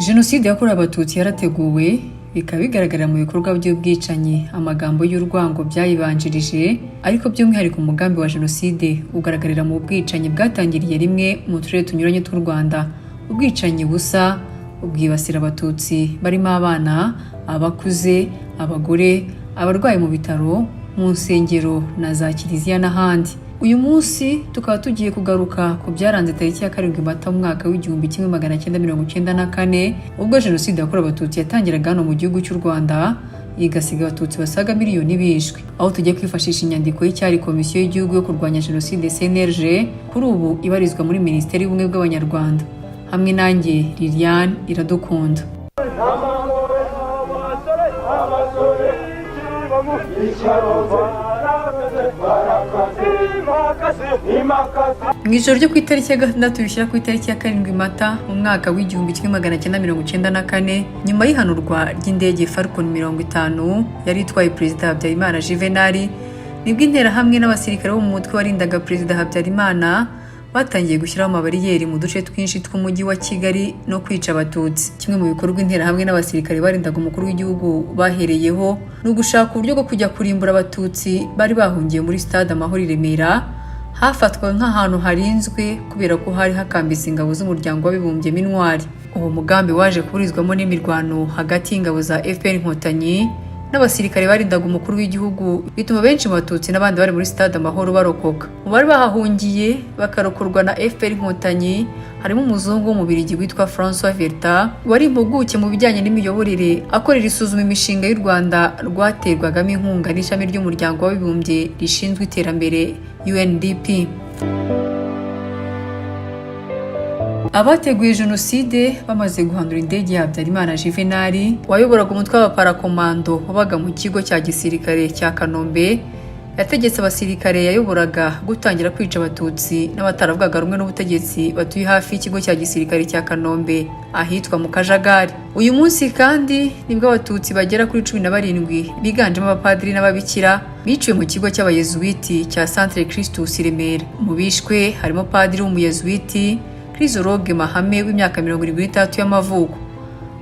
Jenoside yakorewe Abatutsi yarateguwe bikaba bigaragarira mu bikorwa by'ubwicanyi, amagambo y'urwango byayibanjirije, ariko by'umwihariko umugambi wa Jenoside ugaragarira mu bwicanyi bwatangiriye rimwe mu turere tunyuranye tw'u Rwanda. Ubwicanyi busa ubwibasira Abatutsi barimo abana, abakuze, abagore, abarwaye mu bitaro, mu nsengero na za kiliziya n'ahandi. Uyu munsi tukaba tugiye kugaruka ku byaranze tariki ya 7 Mata mu mwaka w'1994 ubwo Jenoside yakorewe Abatutsi yatangiraga hano mu gihugu cy'u Rwanda, igasiga Abatutsi basaga miliyoni bishwe. Aho tugiye kwifashisha inyandiko y'icyari Komisiyo y'Igihugu yo kurwanya Jenoside CNLG, kuri ubu ibarizwa muri Minisiteri y'Ubumwe bw'Abanyarwanda. Hamwe nanjye Liliane Iradukunda. Mu ijoro ryo ku itariki ya 6 bishyira ku itariki ya 7 Mata mu mwaka w'1994, nyuma y'ihanurwa ry'indege Falcon 50 yari itwaye Perezida Habyarimana Juvenal, nibwo interahamwe n'abasirikare bo mu mutwe warindaga Perezida Habyarimana batangiye gushyiraho amabariyeri mu duce twinshi tw'umujyi wa Kigali no kwica Abatutsi. Kimwe mu bikorwa interahamwe n'abasirikare barindaga umukuru w'igihugu bahereyeho no gushaka uburyo bwo kujya kurimbura Abatutsi bari bahungiye muri Stade Amahoro i Remera, hafatwa nk'ahantu harinzwe kubera ko hari hakambitse ingabo z'umuryango w'abibumbye Minwari. Uwo mugambi waje kuburizwamo n'imirwano hagati y'ingabo za FPR Inkotanyi n'abasirikare barindaga umukuru w'igihugu, bituma benshi mu Batutsi n'abandi bari muri Stade Amahoro barokoka. Mu bari bahahungiye bakarokorwa na FPR Inkotanyi harimo umuzungu w'umubirigi witwa François Verta, wari impuguke mu bijyanye n'imiyoborere, akorera isuzuma imishinga y'u Rwanda rwaterwagamo inkunga n'ishami ry'umuryango w'abibumbye rishinzwe iterambere UNDP. Abateguye Jenoside bamaze guhandura indege ya Habyarimana Juvenal wayoboraga umutwe w'abaparakomando wabaga mu kigo cya gisirikare cya Kanombe, yategetse abasirikare yayoboraga gutangira kwica Abatutsi n'abataravugaga rumwe n'ubutegetsi batuye hafi y'ikigo cya gisirikare cya Kanombe ahitwa mu Kajagari. Uyu munsi kandi nibwo Abatutsi bagera kuri 17 biganjemo abapadiri n'ababikira biciwe mu kigo cy'abayezuwiti cya Centre Christus Remera. Mu bishwe harimo padiri w'umuyezuwiti Chrysologue Mahame w'imyaka 73 y'amavuko.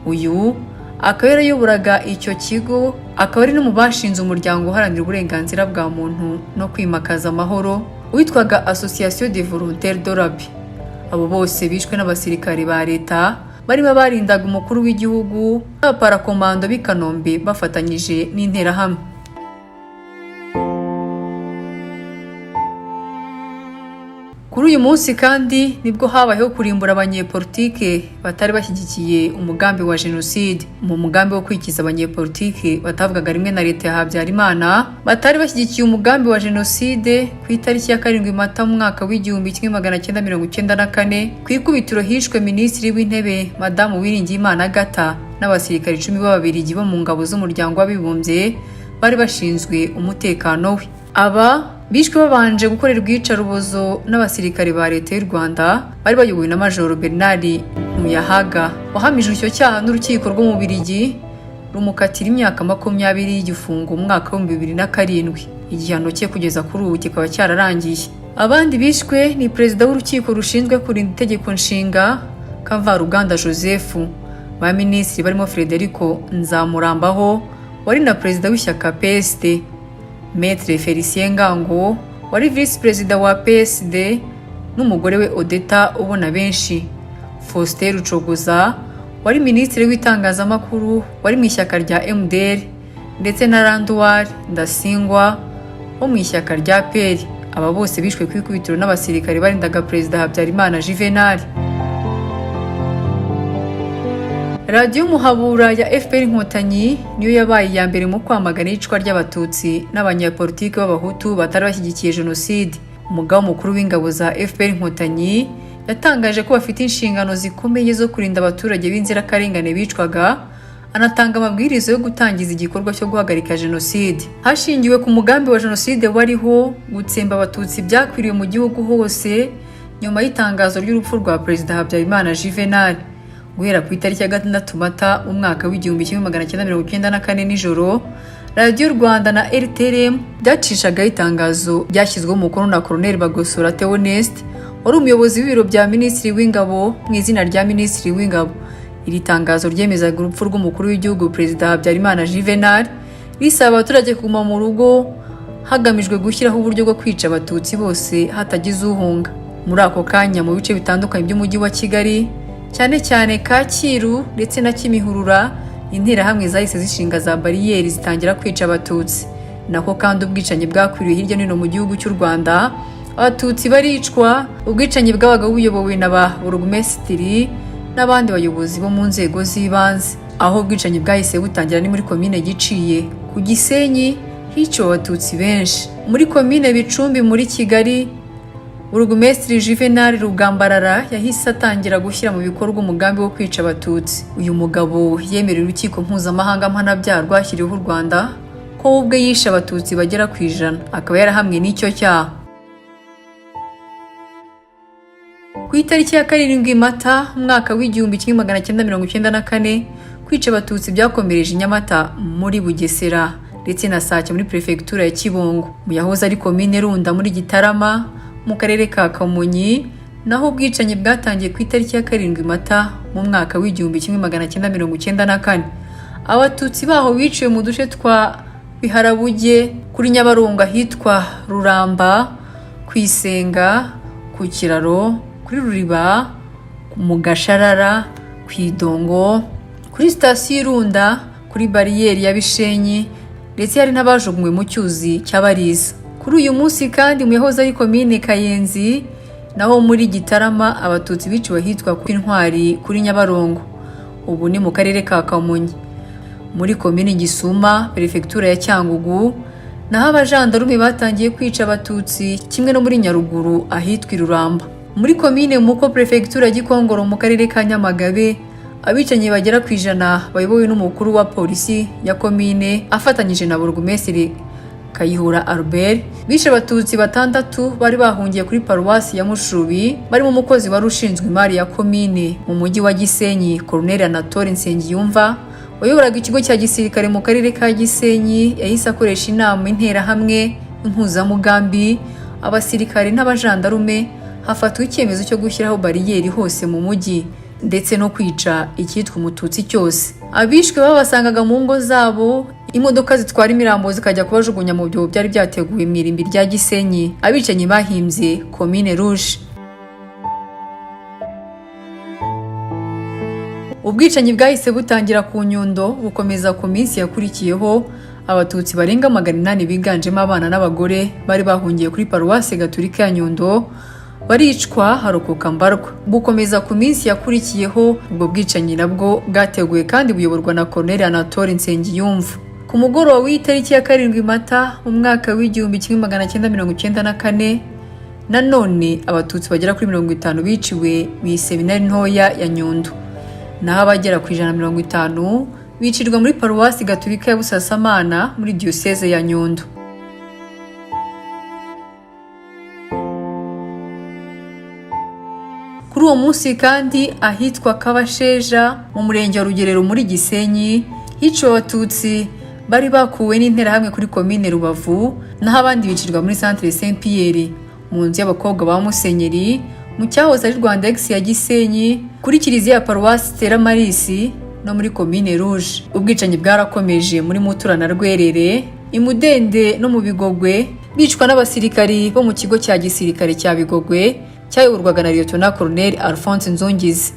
Uyu akaba yarayoboraga icyo kigo, akaba ari no mu bashinze umuryango uharanira uburenganzira bwa muntu no kwimakaza amahoro witwaga Association des Volontaires de la Paix. Abo bose bishwe n'abasirikare ba leta barimo barindaga umukuru w'igihugu n'abaparakomando b'i Kanombe bafatanyije n'interahamwe. Kuri uyu munsi kandi nibwo habayeho kurimbura abanyepolitike batari bashyigikiye umugambi wa Jenoside. Mu mugambi wo kwikiza abanyepolitike batavugaga rimwe na leta ya Habyarimana batari bashyigikiye umugambi wa Jenoside, ku itariki ya 7 Mata mu mwaka w'1994 ku ikubitiro hishwe Minisitiri w'Intebe Madamu Uwiringiyimana Agatha n'abasirikare 10 b'Ababiligi bo mu ngabo z'umuryango w'abibumbye bari bashinzwe umutekano we. Aba bishwe babanje gukorerwa iyicarubozo n'abasirikare ba leta y'u Rwanda bari bayobowe na Major Bernard Muyahaga, wahamijwe icyo cyaha n'urukiko rwo mu Bubiligi rumukatira imyaka 20 y'igifungo mu mwaka wa 2007. Igihano cye kugeza kuri ubu kikaba cyararangiye. Abandi bishwe ni Perezida w'urukiko rushinzwe kurinda itegeko nshinga Kavaruganda Joseph, ba minisitiri barimo Frederico Nzamurambaho wari na Perezida w'ishyaka PSD, Maître Felicien Ngango wari Vice Perezida wa PSD n'umugore we Odeta ubona benshi, Faustin Rucogoza wari Minisitiri w'itangazamakuru wari mu ishyaka rya MDR, ndetse na Randouar Ndasingwa wo mu ishyaka rya PER. Aba bose bishwe ku ikubitiro n'abasirikare barindaga Perezida Habyarimana Juvenal. Radio Muhabura ya FPR Inkotanyi niyo yabaye ya mbere mu kwamagana iyicwa ry'Abatutsi n'abanyapolitiki b'Abahutu batari bashyigikiye Jenoside. Umugaba mukuru w'ingabo za FPR Inkotanyi yatangaje ko bafite inshingano zikomeye zo kurinda abaturage b'inzirakarengane bicwaga, anatanga amabwiriza yo gutangiza igikorwa cyo guhagarika Jenoside. Hashingiwe ku mugambi wa Jenoside wariho gutsemba Abatutsi byakwiriye mu gihugu hose nyuma y'itangazo ry'urupfu rwa Perezida Habyarimana Juvenal. Guhera ku itariki ya 6 Mata mu mwaka w'1994 nijoro, Radio Rwanda na RTRM byacishaga itangazo ryashyizweho umukono na Colonel Bagosora Theoneste wari umuyobozi w'ibiro bya Minisitiri w'Ingabo mu izina rya Minisitiri w'Ingabo. Iri tangazo ryemezaga urupfu rw'umukuru w'igihugu Perezida Habyarimana Juvenal risaba abaturage kuguma mu rugo hagamijwe gushyiraho uburyo bwo kwica abatutsi bose hatagize uhunga. Muri ako kanya mu bice bitandukanye by'umujyi wa Kigali cyane cyane Kacyiru ndetse na Kimihurura, interahamwe zahise zishinga za bariyeri zitangira kwica abatutsi. Nako kandi ubwicanyi bwakwiriye hirya no hino mu gihugu cy'u Rwanda, abatutsi baricwa. Ubwicanyi bwabaga buyobowe na ba burugumesitiri n'abandi bayobozi bo mu nzego z'ibanze. Aho ubwicanyi bwahise butangira ni muri komine Giciye ku Gisenyi, hiciwe abatutsi benshi. Muri komine Bicumbi muri Kigali, burugumesitiri Juvenal Rugambarara yahise atangira gushyira mu bikorwa umugambi wo kwica abatutsi. Uyu mugabo yemerera urukiko mpuzamahanga mpanabyaha rwashyiriweho u Rwanda ko ubwe yishe abatutsi bagera ku 100, akaba yarahamwe n'icyo cyaha. Ku itariki ya 7 Mata umwaka w'1994, kwica abatutsi byakomereje i Nyamata muri Bugesera ndetse na Sake muri prefecture ya Kibungo, mu yahoze ari komine Runda muri Gitarama mu karere ka Kamonyi. Naho ubwicanyi bwatangiye ku itariki ya 7 Mata mu mwaka w'1994. Abatutsi baho biciwe mu duce twa Biharabuge, kuri Nyabarongo hitwa Ruramba, Kwisenga, ku Kiraro, kuri Ruriba, mu Gasharara, ku Idongo, kuri sitasiyo Irunda, kuri bariyeri ya Bishenyi, ndetse hari n'abajugunywe mu cyuzi cy'Abariza. Kuri uyu munsi kandi mu yahoze ari komine Kayenzi naho muri Gitarama, abatutsi biciwe hitwa ku Intwari kuri Nyabarongo, ubu ni mu karere ka Kamonyi. Muri komine Gisuma, prefecture ya Cyangugu, naho abajandarume batangiye kwica abatutsi, kimwe no muri Nyaruguru ahitwa Iruramba. Muri komine Muko, prefecture ya Gikongoro mu karere ka Nyamagabe, abicanyi bagera ku 100 bayobowe n'umukuru wa polisi ya komine afatanyije na burugumesitiri Kayihura Albert, bishe abatutsi 6 bari bahungiye kuri paruwasi ya Mushubi, barimo umukozi wari ushinzwe imari ya komine mu mujyi wa Gisenyi, Colonel Anatole Nsengiyumva, wayoboraga ikigo cya gisirikare mu karere ka Gisenyi. Yahise akoresha inama interahamwe, impuzamugambi, abasirikare n'abajandarume, hafatwa icyemezo cyo gushyiraho bariyeri hose mu mujyi ndetse no kwica icyitwa umututsi cyose. Abishwe babasangaga mu ngo zabo, imodoka zitwara imirambo zikajya kubajugunya mu byobo byari byateguwe mu irimbi rya Gisenyi. Abicanyi bahimbye Komine Rouge. Ubwicanyi bwahise butangira ku Nyundo bukomeza ku minsi yakurikiyeho. Abatutsi barenga 800 biganjemo abana n'abagore bari bahungiye kuri paruwasi Gatolika ya Nyundo baricwa, harokoka mbarwa. Bukomeza ku minsi yakurikiyeho. Ubwo bwicanyi nabwo bwateguwe kandi buyoborwa na Colonel Anatole Nsengiyumva. Ku mugoroba w'itariki ya 7 Mata mu mwaka w'1994, nanone abatutsi bagera kuri 50 biciwe mu seminari ntoya ya Nyundo, naho abagera ku 150 bicirwa muri paruwasi Gatolika ya Busasamana muri diocese ya Nyundo. Kuri uwo munsi kandi ahitwa Kabasheja mu murenge wa Rugerero muri Gisenyi, hiciwe abatutsi bari bakuwe n'interahamwe kuri komine Rubavu, naho abandi bicirwa muri Centre Saint Pierre mu nzu y'abakobwa ba Musenyeri mu cyahoze ari Rwandex ya Gisenyi, kuri kiliziya ya paruwasi Stella Marisi no muri komine Rouge. Ubwicanyi bwarakomeje muri Mutura na Rwerere, Imudende no mu Bigogwe, bicwa n'abasirikari bo mu kigo cya gisirikare cya Bigogwe cyayoborwaga na Lieutenant Colonel Alphonse Nzongizi.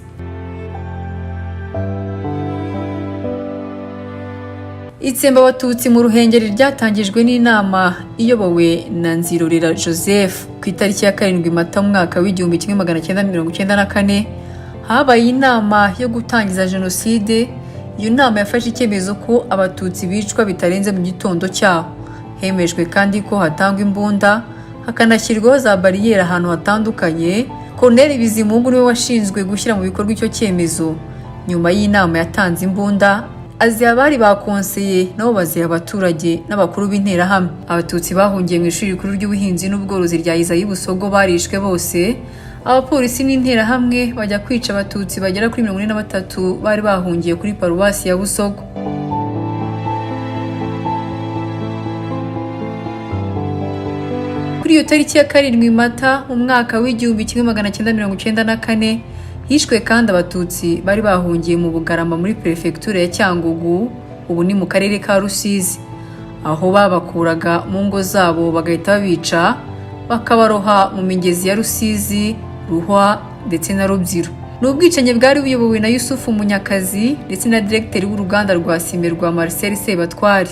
Itsemba abatutsi mu Ruhengeri ryatangijwe n'inama iyobowe na Nzirorera Joseph ku itariki ya 7 Mata mu mwaka w'1994. Habaye inama yo gutangiza jenoside. Iyo nama yafashe icyemezo ko abatutsi bicwa bitarenze mu gitondo cyaho. Hemejwe kandi ko hatangwa imbunda, hakanashyirwaho za bariyeri ahantu hatandukanye. Colonel Bizimungu niwe washinzwe gushyira mu bikorwa icyo cyemezo. Nyuma y'inama yatanze imbunda, aziha abari bakonseye nabo baziha abaturage n'abakuru b'interahamwe. Abatutsi bahungiye mu ishuri rikuru ry'ubuhinzi n'ubworozi rya Isayi Busogo barishwe bose. Abapolisi n'interahamwe bajya kwica abatutsi bagera kuri 43 bari bahungiye kuri paruwasi ya Busogo. Kuri iyo tariki ya 7 Mata mu mwaka w'1994, Hishwe kandi abatutsi bari bahungiye mu Bugarama muri prefecture ya Cyangugu, ubu ni mu karere ka Rusizi, aho babakuraga mu ngo zabo bagahita babica bakabaroha mu migezi ya Rusizi, Ruhwa ndetse na Rubyiro. Ni ubwicanyi bwari buyobowe na Yusufu Munyakazi ndetse na directeur w'uruganda rwa Sime rwa Marcel Sebatware.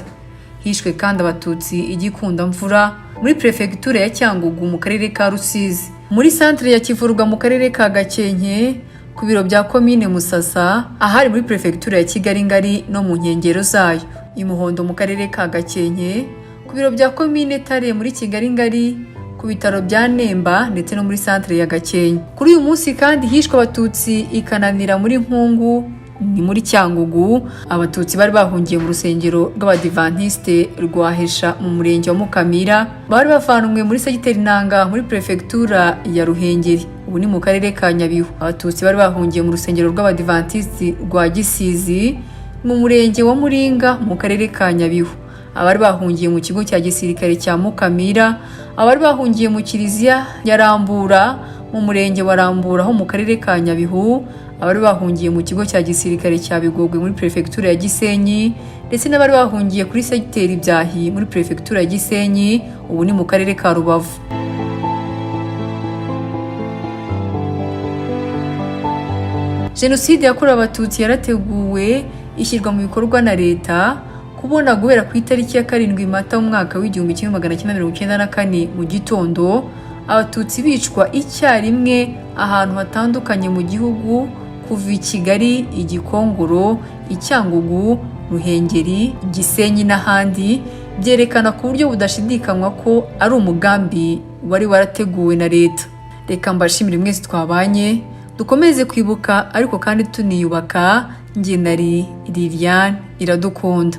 Hishwe kandi abatutsi Igikundamvura muri prefecture ya Cyangugu mu karere ka Rusizi, muri centre ya Kivurwa mu karere ka Gakenke, ku biro bya commune Musasa ahari muri prefecture ya Kigali ngari no mu nkengero zayo, i Muhondo mu karere ka Gakenke, ku biro bya commune Tare muri Kigali ngari, ku bitaro bya Nemba ndetse no muri centre ya Gakenke. Kuri uyu munsi kandi hishwe abatutsi Ikananira muri Nkungu ni muri Cyangugu. Abatutsi bari bahungiye mu rusengero rw'Abadivantiste rwa Hesha mu murenge wa Mukamira, bari bavanwe muri segiteri Nanga muri prefectura ya Ruhengeri, ubu ni mu karere ka Nyabihu. Abatutsi bari bahungiye mu rusengero rw'Abadivantiste rwa Gisizi mu murenge wa Muringa mu karere ka Nyabihu, abari bahungiye mu kigo cya gisirikare cya Mukamira, abari bahungiye mu kiliziya ya Rambura mu murenge wa Rambura ho mu karere ka Nyabihu, abari bahungiye mu kigo cya gisirikare cya Bigogwe muri prefecture ya Gisenyi, ndetse n'abari bahungiye kuri segiteri Byahi muri prefecture ya Gisenyi, ubu ni mu karere ka Rubavu. Jenoside yakorewe abatutsi yarateguwe ishyirwa mu bikorwa na leta, kubona guhera ku itariki ya 7 Mata mu mwaka w'1994 mu gitondo abatutsi bicwa icyarimwe ahantu hatandukanye mu gihugu, kuva i Kigali, i Gikongoro, i Cyangugu, Ruhengeri, Gisenyi n'ahandi, byerekana ku buryo budashidikanywa ko ari umugambi wari warateguwe na leta. Reka mbashimire mwese twabanye, dukomeze kwibuka ariko kandi tuniyubaka. Njye nari Liliane Iradukunda.